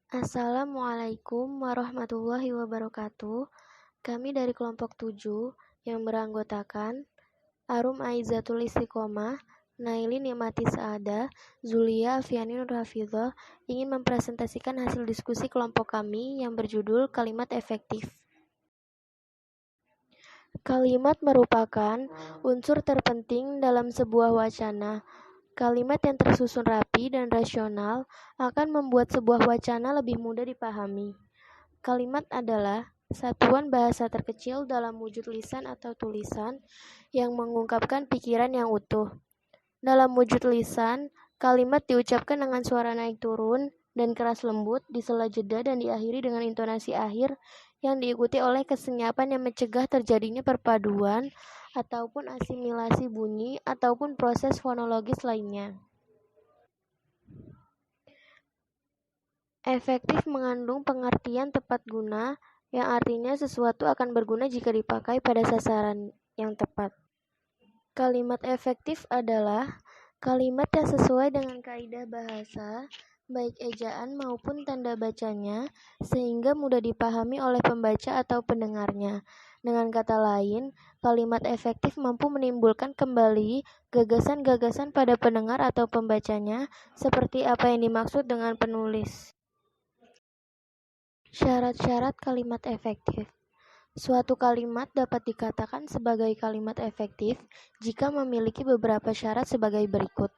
Assalamualaikum warahmatullahi wabarakatuh. Kami dari kelompok 7 yang beranggotakan Arum Aizatul Istiqomah, Naili Nikmati Saada, Zulia Afiani Nur Hafidhah ingin mempresentasikan hasil diskusi kelompok kami yang berjudul Kalimat Efektif. Kalimat merupakan unsur terpenting dalam sebuah wacana. Kalimat yang tersusun rapi dan rasional akan membuat sebuah wacana lebih mudah dipahami. Kalimat adalah satuan bahasa terkecil dalam wujud lisan atau tulisan yang mengungkapkan pikiran yang utuh. Dalam wujud lisan, kalimat diucapkan dengan suara naik turun dan keras lembut, di sela jeda dan diakhiri dengan intonasi akhir yang diikuti oleh kesenyapan yang mencegah terjadinya perpaduan ataupun asimilasi bunyi ataupun proses fonologis lainnya. Efektif mengandung pengertian tepat guna, yang artinya sesuatu akan berguna jika dipakai pada sasaran yang tepat. Kalimat efektif adalah kalimat yang sesuai dengan kaidah bahasa, baik ejaan maupun tanda bacanya, sehingga mudah dipahami oleh pembaca atau pendengarnya. Dengan kata lain, kalimat efektif mampu menimbulkan kembali gagasan-gagasan pada pendengar atau pembacanya, seperti apa yang dimaksud dengan penulis. Syarat-syarat kalimat efektif. Suatu kalimat dapat dikatakan sebagai kalimat efektif jika memiliki beberapa syarat sebagai berikut.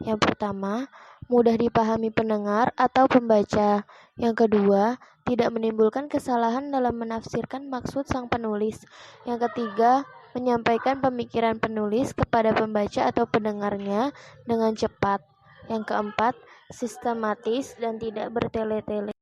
Yang pertama, mudah dipahami pendengar atau pembaca. Yang kedua, tidak menimbulkan kesalahan dalam menafsirkan maksud sang penulis. Yang ketiga, menyampaikan pemikiran penulis kepada pembaca atau pendengarnya dengan cepat. Yang keempat, sistematis dan tidak bertele-tele.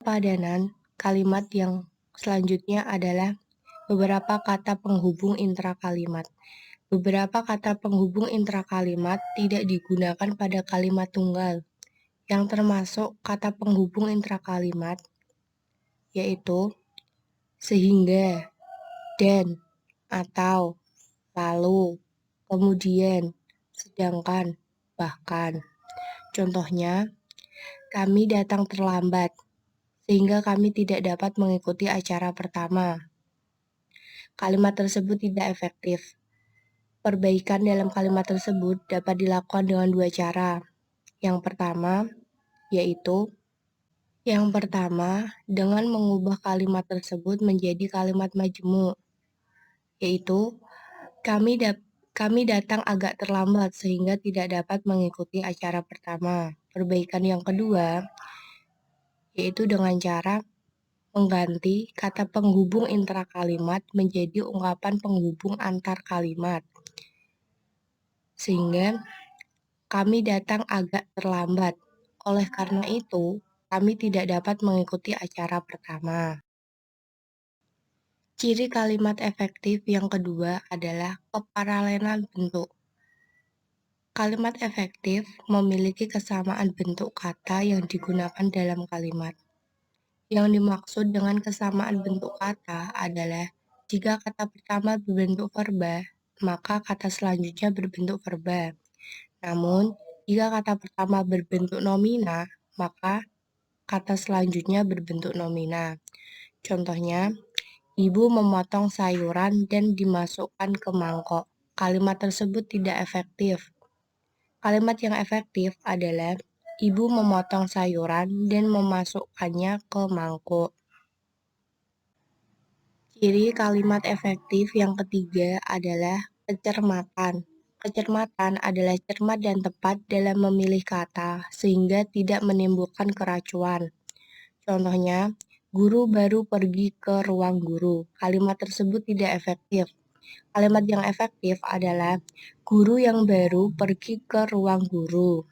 Padanan kalimat yang selanjutnya adalah beberapa kata penghubung intrakalimat. Beberapa kata penghubung intrakalimat tidak digunakan pada kalimat tunggal, yang termasuk kata penghubung intrakalimat yaitu sehingga, dan, atau, lalu, kemudian, sedangkan, bahkan. Contohnya, kami datang terlambat, sehingga kami tidak dapat mengikuti acara pertama. Kalimat tersebut tidak efektif. Perbaikan dalam kalimat tersebut dapat dilakukan dengan dua cara. Yang pertama, dengan mengubah kalimat tersebut menjadi kalimat majmu', yaitu kami datang agak terlambat sehingga tidak dapat mengikuti acara pertama. Perbaikan yang kedua, yaitu dengan cara mengganti kata penghubung intrakalimat menjadi ungkapan penghubung antar kalimat. Sehingga kami datang agak terlambat. Oleh karena itu, kami tidak dapat mengikuti acara pertama. Ciri kalimat efektif yang kedua adalah keparalelan bentuk. Kalimat efektif memiliki kesamaan bentuk kata yang digunakan dalam kalimat. Yang dimaksud dengan kesamaan bentuk kata adalah Jika kata pertama berbentuk verba, maka kata selanjutnya berbentuk verba. Namun, jika kata pertama berbentuk nomina, maka kata selanjutnya berbentuk nomina. Contohnya, ibu memotong sayuran dan dimasukkan ke mangkok. Kalimat tersebut tidak efektif. Kalimat yang efektif adalah ibu memotong sayuran dan memasukkannya ke mangkok. Ciri kalimat efektif yang ketiga adalah kecermatan. Kecermatan adalah cermat dan tepat dalam memilih kata, sehingga tidak menimbulkan keracuan. Contohnya, guru baru pergi ke ruang guru. Kalimat tersebut tidak efektif. Kalimat yang efektif adalah guru yang baru pergi ke ruang guru.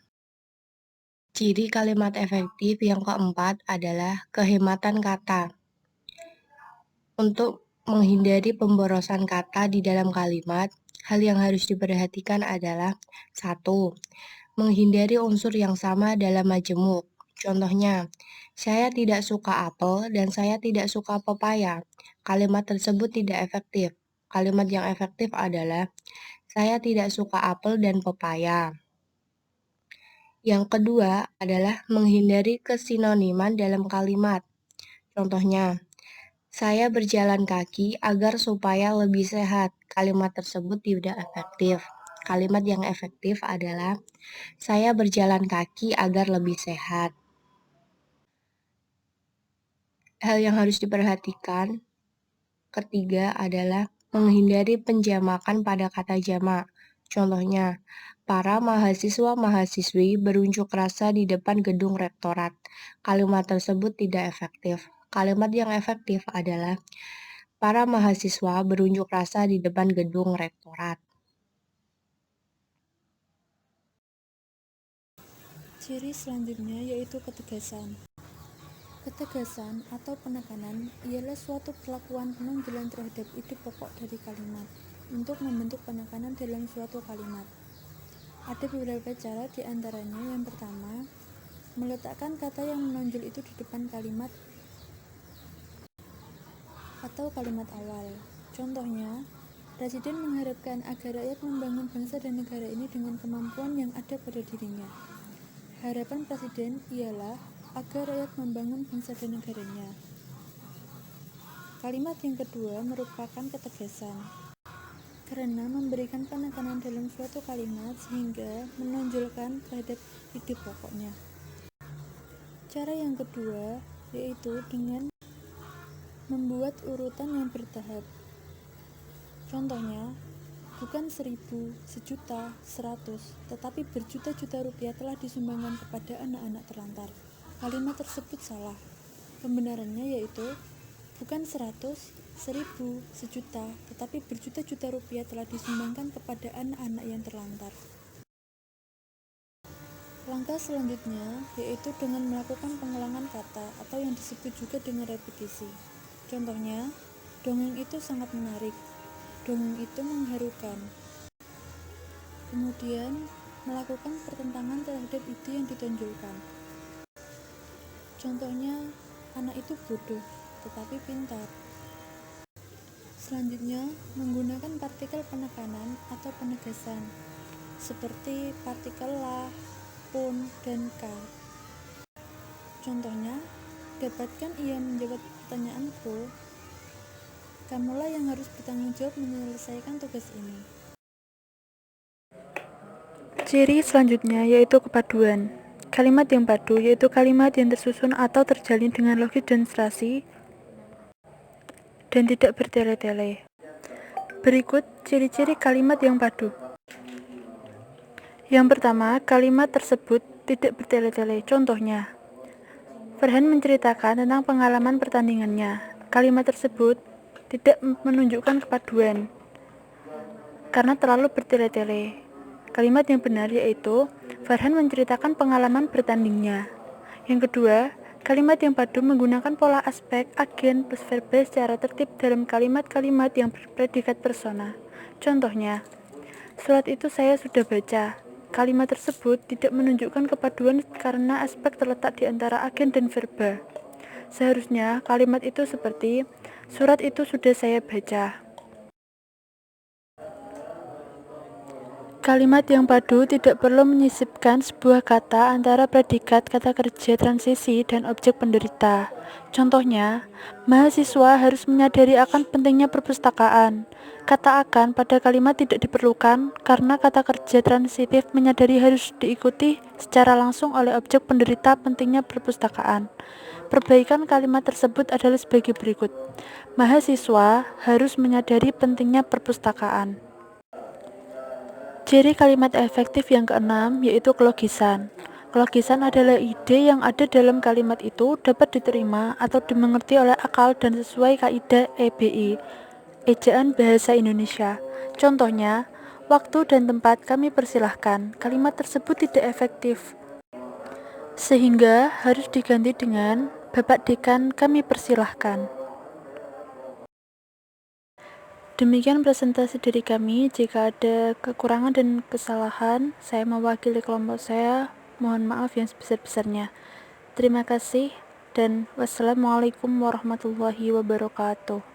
Ciri kalimat efektif yang keempat adalah kehematan kata. Untuk menghindari pemborosan kata di dalam kalimat, hal yang harus diperhatikan adalah 1. Menghindari unsur yang sama dalam majemuk. Contohnya, saya tidak suka apel dan saya tidak suka pepaya. Kalimat tersebut tidak efektif. Kalimat yang efektif adalah saya tidak suka apel dan pepaya. Yang kedua adalah menghindari kesinoniman dalam kalimat. Contohnya, saya berjalan kaki agar supaya lebih sehat. Kalimat tersebut tidak efektif. Kalimat yang efektif adalah saya berjalan kaki agar lebih sehat. Hal yang harus diperhatikan ketiga adalah menghindari penjamakan pada kata jamak. Contohnya, para mahasiswa-mahasiswi berunjuk rasa di depan gedung rektorat. Kalimat tersebut tidak efektif. Kalimat yang efektif adalah para mahasiswa berunjuk rasa di depan gedung rektorat. Ciri selanjutnya yaitu ketegasan. Ketegasan atau penekanan ialah suatu perlakuan penonjolan terhadap ide pokok dari kalimat untuk membentuk penekanan dalam suatu kalimat. Ada beberapa cara, di antaranya yang pertama, meletakkan kata yang menonjol itu di depan kalimat atau kalimat awal. Contohnya, Presiden mengharapkan agar rakyat membangun bangsa dan negara ini dengan kemampuan yang ada pada dirinya. Harapan Presiden ialah agar rakyat membangun bangsa dan negaranya. Kalimat yang kedua merupakan ketegasan, karena memberikan penekanan dalam suatu kalimat sehingga menonjolkan terhadap ide pokoknya. Cara yang kedua yaitu dengan membuat urutan yang bertahap. Contohnya, bukan 1000, sejuta, 100, tetapi berjuta-juta rupiah telah disumbangkan kepada anak-anak terlantar. Kalimat tersebut salah. Pembenarannya yaitu bukan 100, 1000, sejuta, tetapi berjuta-juta rupiah telah disumbangkan kepada anak-anak yang terlantar. Langkah selanjutnya yaitu dengan melakukan pengulangan kata atau yang disebut juga dengan repetisi. Contohnya, dongeng itu sangat menarik, dongeng itu mengharukan. Kemudian, melakukan pertentangan terhadap ide yang ditonjolkan. Contohnya, anak itu bodoh, tetapi pintar. Selanjutnya, menggunakan partikel penekanan atau penegasan, seperti partikel la, pun, dan ka. Contohnya, dapatkan ia menjawab pertanyaanku, kamulah yang harus bertanggung jawab menyelesaikan tugas ini. Ciri selanjutnya yaitu kepaduan. Kalimat yang padu yaitu kalimat yang tersusun atau terjalin dengan logis dan serasi dan tidak bertele-tele. Berikut ciri-ciri kalimat yang padu. Yang pertama, kalimat tersebut tidak bertele-tele. Contohnya, Farhan menceritakan tentang pengalaman pertandingannya. Kalimat tersebut tidak menunjukkan kepaduan karena terlalu bertele-tele. Kalimat yang benar yaitu Farhan menceritakan pengalaman bertandingnya. Yang kedua, kalimat yang padu menggunakan pola aspek, agen, plus verba secara tertib dalam kalimat-kalimat yang berpredikat persona. Contohnya, surat itu saya sudah baca. Kalimat tersebut tidak menunjukkan kepaduan karena aspek terletak di antara agen dan verba. Seharusnya kalimat itu seperti Surat itu sudah saya baca. Kalimat yang padu tidak perlu menyisipkan sebuah kata antara predikat kata kerja transisi dan objek penderita. Contohnya, mahasiswa harus menyadari akan pentingnya perpustakaan. Kata akan pada kalimat tidak diperlukan karena kata kerja transitif menyadari harus diikuti secara langsung oleh objek penderita pentingnya perpustakaan. Perbaikan kalimat tersebut adalah sebagai berikut. Mahasiswa harus menyadari pentingnya perpustakaan. Ciri kalimat efektif yang keenam yaitu kelogisan. Kelogisan adalah ide yang ada dalam kalimat itu dapat diterima atau dimengerti oleh akal dan sesuai kaidah EBI, Ejaan Bahasa Indonesia. Contohnya, waktu dan tempat kami persilahkan. Kalimat tersebut tidak efektif, sehingga harus diganti dengan Bapak Dekan kami persilahkan. Demikian presentasi dari kami. Jika ada kekurangan dan kesalahan, saya mewakili kelompok saya. Mohon maaf yang sebesar-besarnya. Terima kasih dan wassalamualaikum warahmatullahi wabarakatuh.